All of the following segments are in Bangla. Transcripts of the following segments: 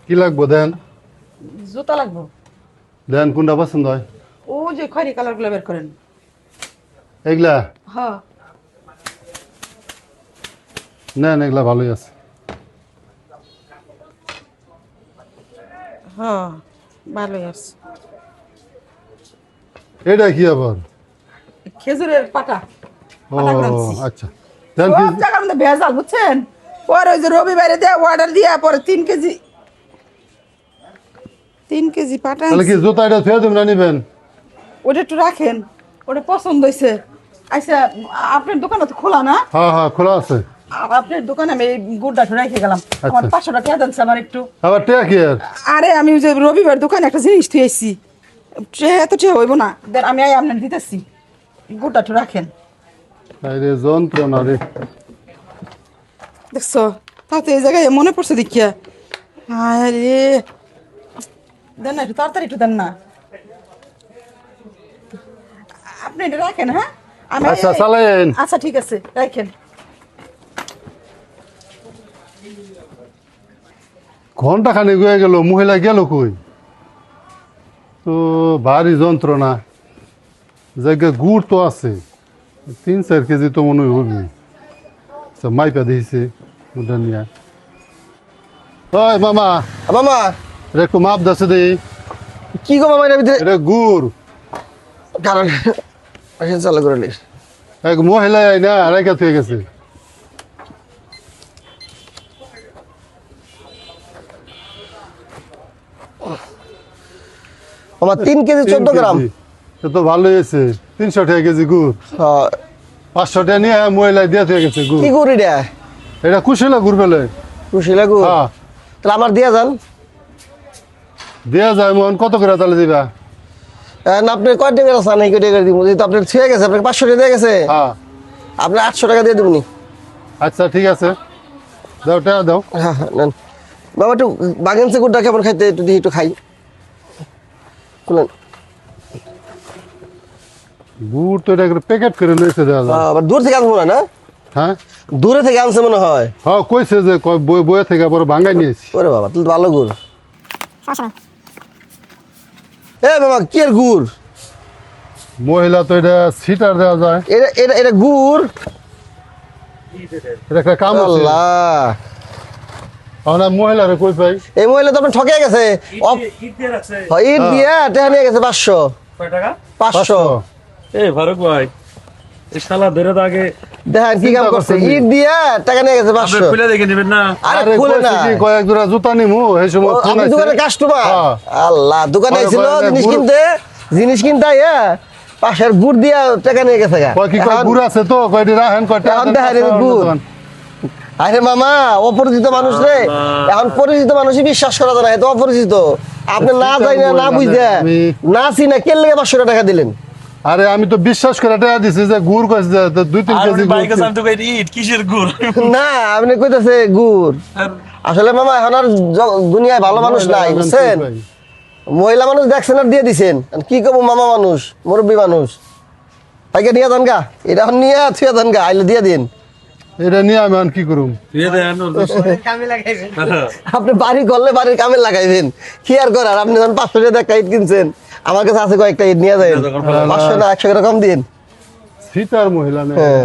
কি লাগবো দেন? জুতা লাগবো। দেন কোনটা পছন্দ হয়? ও যে খয়েরি কালার গুলো বের করেন। এগুলা হ্যাঁ নেন, এগুলা ভালোই আছে। হ্যাঁ ভালোই আছে। এটা কি আবার? খেজুরের পাতা। ও পাতা করে আনছি। আচ্ছা, দেন কি? সব জায়গার মধ্যে ভেজাল বুঝছেন। পরে ওই যে রবিবারে দেয়া অর্ডার দিয়া পরে 3 কেজি পাটা তাহলে কি আনছি। জুতা এটা ফেরত দেবেন না নিবেন? ওটা একটু রাখেন, ওটা পছন্দ হয়েছে। আচ্ছা আপনার দোকান তো খোলা না? হ্যাঁ হ্যাঁ, খোলা আছে। আপনার দোকানে আমি এই গুড়টা রেখে গেলাম। আমার আচ্ছা। 500 টাকা দেন আমার একটু। আবার টেয়া কি আর? আরে আমি ওই যে রবিবার দোকানে একটা জিনিস থুয়েছি, এত ট্রে হইব না। দেন আমি আপনার দিতেছি, গুড়টা একটু রাখেন। আরে যন্ত্রণা রে। দেখছো তাতে এই জায়গায় মনে পড়ছে দেখিয়া। আরে দেন না একটু তাড়াতাড়ি একটু দেন না। আপনি এটা রাখেন। হ্যাঁ আমি আচ্ছা, চালায়েন। আচ্ছা ঠিক আছে রাখেন। ঘন্টা খানিক হয়ে গেল, মহিলা গেল কই? তো ভারী যন্ত্রণা। জায়গায় গুড় তো আছে, 3-4 কেজি তো মনে হয় হবে। আচ্ছা, মাইপা দিয়েছে ওটা নিয়ে। ওই মামা, মামা এটা একটু মাপ দাসে দেই। কি গো মামা, এর ভিতরে এটা গুড়। কারণ আসেন চালু করে নিস। এক মহিলা না রেখা থেকে গেছে। মামা 3 কেজি 14 গ্রাম। সে তো ভালোই হয়েছে। 300 টাকা কেজি গুড়। হ্যাঁ, 500 টাকা নিয়ে মহিলা দিয়ে থেকে গেছে গুড়। কি গুড় এটা? এটা কুশিলা গুড় পেলে। কুশিলা গুড়? হ্যাঁ, তাহলে আমার দিয়া যান। দেওয়া যায় মন কত করে তাহলে দিবা? না আপনি কয় টাকা চান? এই কয় টাকা দিব? যেহেতু আপনার ছুঁয়ে গেছে, আপনাকে 500 টাকা দিয়ে গেছে, হ্যাঁ আপনি 800 টাকা দিয়ে দেবনি। আচ্ছা ঠিক আছে, দাও টাকা দাও। হ্যাঁ হ্যাঁ নেন। বাবা একটু বাগেনছে গুড়টা কেমন খাইতে, একটু দিয়ে একটু খাই। শুনেন, গুড় তো এটা প্যাকেট করে লইছে দেওয়া যায়। আবার দূর থেকে আনবো না, না হ্যাঁ দূরে থেকে আনছে মনে হয়। হ্যাঁ, কইছে যে বইয়ে থেকে পরে ভাঙ্গাই নিয়েছি। ওরে বাবা, তাহলে তো ভালো গুড়। এ বাবা কি এর গুড়? মহিলা তো এটা সিটার দেওয়া যায়। এটা এটা এটা গুড়? এটা একটা কাম আছে। আল্লাহ, আমরা মহিলারে কই পাই? এই মহিলা তো আপনার ঠকে গেছে। ইট দিয়ে টাকা নিয়ে গেছে 500। কয় টাকা? 500 এই ফারুক ভাই, এই শালা ধরে তো আগে দেখেন কি কাম চিন্তা করছে। করছেন নি? ইট দিয়ে টাকা নিয়ে গেছে আপনি 500। খুলে দেখে নেবেন না। আরে খুলে না, কইছে কি কয়েক জোড়া জুতা নিমু এই সময় ফোন আপনি আইছে। দোকানের কাস্টমার? হ্যাঁ। আল্লাহ, দোকানে পরে আইছিল কয় জিনিস গুড়- কিনতে, জিনিস কিনতে আইয়া পাশের গুড় দিয়া টাকা নিয়ে গেছে গা। কয় কি কয় এখন- গুড় আছে তো কয়টি রাখেন কয়টা। এখন দেখেন এই গুড়। আরে মামা, অপরিচিত মানুষ রে, এখন পরিচিত মানুষই বিশ্বাস করা যায় না, এত অপরিচিত। আপনি না যাই না, না বুঝতে না চিনা কে লেগে 500 টাকা দিলেন? আরে আমি তো বিশ্বাস করে টাকা দিছি যে গুড় কইছে যে 2-3 আর কেজি ওই বাইকে গুড়। জানতো কই ইট কিসের গুড়? না আপনি কইতাছে গুড়। আসলে মামা এখন আর দুনিয়ায় ভালো মানুষ নাই, বুঝছেন? মহিলা মানুষ দেখছেন আর দিয়ে দিছেন, কি করবো? মামা মানুষ, মুরব্বী মানুষ, তাইকে নিয়ে যান গা। এটা এখন নিয়ে থুয়ে যান গা, আইলে দিয়ে দিন। এটা নিয়ে আমি আর কি করুম? দিয়ে দেন ওর আপনি বাড়ি করলে বাড়ির কামে লাগাইবেন, কি আর করার? আপনি যখন 500 টাকা একটা ইট কিনছেন, আমার কাছে আছে কয়েকটা ইট নিয়ে যায়। 500 না 100 টাকা কম দিন। সিটার মহিলা নেই। হ্যাঁ।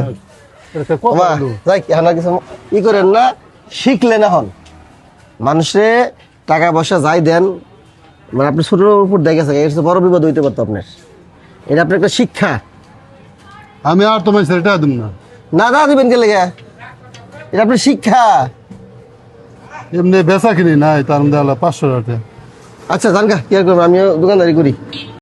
এটা কত মামা হলো? যাই এখন আর কিছু ই করেন না, শিখলেন এখন। মানুষে টাকা পয়সা যাই দেন, মানে আপনি ছোটোর উপর দেখে গেছে, এর চেয়ে বড় বিপদ হইতে পারতো আপনার। এটা আপনার একটা শিক্ষা। আমি আর তোমার সেটা দিম না। না না দিবেন কে লেগে? এটা আপনার শিক্ষা। এমনি বেচা কিনি নাই, তার মধ্যে 500 টাকা। আচ্ছা জানগা, কি আর করবো, আমিও দোকানদারি করি।